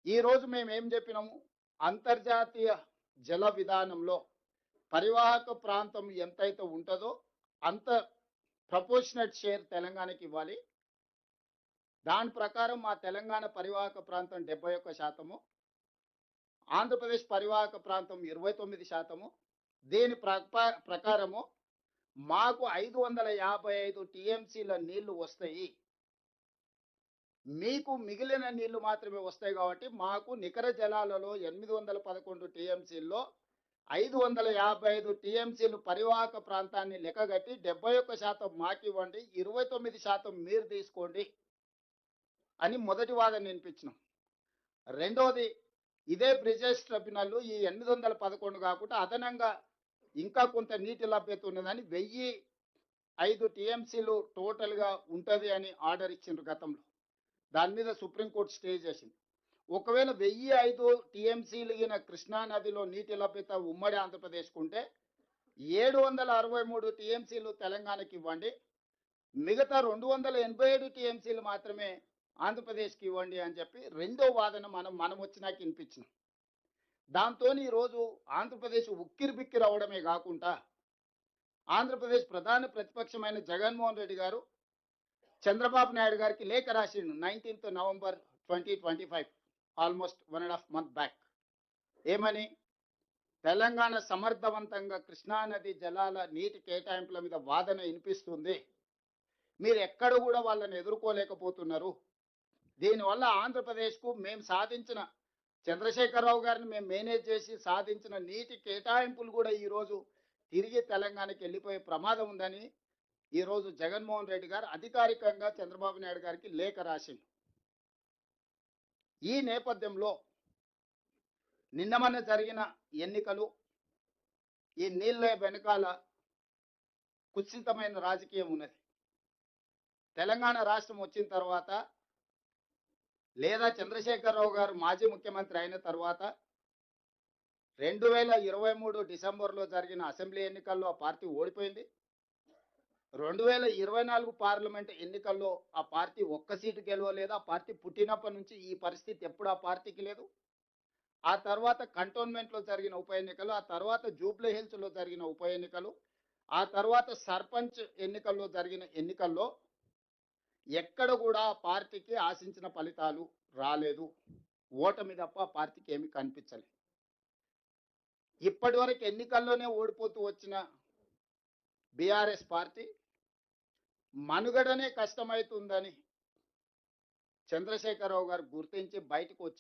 ఈ రోజు మేము ఏం చెప్పినాము? అంతర్జాతీయ జల విధానంలో పరివాహక ప్రాంతం ఎంతైతే ఉంటుందో అంత ప్రపోర్షనట్ షేర్ తెలంగాణకి ఇవ్వాలి. దాని ప్రకారం మా తెలంగాణ పరివాహక ప్రాంతం 71%, ఆంధ్రప్రదేశ్ పరివాహక ప్రాంతం 29%. దీని ప్రకారము మాకు 555 టీఎంసీల నీళ్లు వస్తాయి. మీకు మిగిలిన నీళ్లు మాత్రమే వస్తాయి కాబట్టి మాకు నికర జలాలలో 811 టీఎంసీల్లో 555 టీఎంసీలు పరివాహక ప్రాంతాన్ని లెక్కగట్టి 71% మాకు ఇవ్వండి, 29% మీరు తీసుకోండి అని మొదటి వాదన వినిపించినాం. రెండోది, ఇదే బ్రిజేష్ ట్రిబ్యునల్ ఈ 811 కాకుండా అదనంగా ఇంకా కొంత నీటి లభ్యత ఉన్నదని 1005 టీఎంసీలు టోటల్గా ఉంటుంది అని ఆర్డర్ ఇచ్చిండ్రు గతంలో. దాని మీద సుప్రీంకోర్టు స్టే చేసింది. ఒకవేళ 1005 టీఎంసీలు కృష్ణా నదిలో నీటి లభ్యత ఉమ్మడి ఆంధ్రప్రదేశ్కు ఉంటే 763 టీఎంసీలు తెలంగాణకి ఇవ్వండి, మిగతా 287 టీఎంసీలు మాత్రమే ఆంధ్రప్రదేశ్కి ఇవ్వండి అని చెప్పి రెండో వాదన మనం వచ్చినాక వినిపించినాం. దాంతో ఈరోజు ఆంధ్రప్రదేశ్ ఉక్కిరి బిక్కిరి అవడమే కాకుండా ఆంధ్రప్రదేశ్ ప్రధాన ప్రతిపక్షమైన జగన్మోహన్ రెడ్డి గారు చంద్రబాబు నాయుడు గారికి లేఖ రాసిండు 19th November 2025, almost 1.5 month back. ఏమని? తెలంగాణ సమర్థవంతంగా కృష్ణానది జలాల నీటి కేటాయింపుల మీద వాదన వినిపిస్తుంది, మీరు ఎక్కడ కూడా వాళ్ళని ఎదుర్కోలేకపోతున్నారు. దీనివల్ల ఆంధ్రప్రదేశ్కు మేము సాధించిన, చంద్రశేఖరరావు గారిని మేము మేనేజ్ చేసి సాధించిన నీటి కేటాయింపులు కూడా ఈరోజు తిరిగి తెలంగాణకి వెళ్ళిపోయే ప్రమాదం ఉందని ఈరోజు జగన్మోహన్ రెడ్డి గారు అధికారికంగా చంద్రబాబు నాయుడు గారికి లేఖ రాసిండు. ఈ నేపథ్యంలో నిన్న జరిగిన ఎన్నికలు, ఈ నీళ్ళ వెనకాల కుత్సితమైన రాజకీయం ఉన్నది. తెలంగాణ రాష్ట్రం వచ్చిన తర్వాత లేదా చంద్రశేఖరరావు గారు మాజీ ముఖ్యమంత్రి అయిన తర్వాత 2023 డిసెంబర్లో జరిగిన అసెంబ్లీ ఎన్నికల్లో ఆ పార్టీ ఓడిపోయింది. 2024 పార్లమెంట్ ఎన్నికల్లో ఆ పార్టీ ఒక్క సీటు గెలవలేదు. ఆ పార్టీ పుట్టినప్పటి నుంచి ఈ పరిస్థితి ఎప్పుడు ఆ పార్టీకి లేదు. ఆ తర్వాత కంటోన్మెంట్లో జరిగిన ఉప ఎన్నికలు, ఆ తర్వాత జూబ్లీ హిల్స్లో జరిగిన ఉప ఎన్నికలు, ఆ తర్వాత సర్పంచ్ ఎన్నికల్లో జరిగిన ఎన్నికల్లో ఎక్కడ కూడా ఆ పార్టీకి ఆశించిన ఫలితాలు రాలేదు. ఓటమి తప్ప ఆ పార్టీకి ఏమీ కనిపించలేదు. ఇప్పటి వరకు ఎన్నికల్లోనే ఓడిపోతూ వచ్చిన బీఆర్ఎస్ పార్టీ మనుగడనే కష్టమవుతుందని చంద్రశేఖరరావు గారు గుర్తించి బయటకు వచ్చి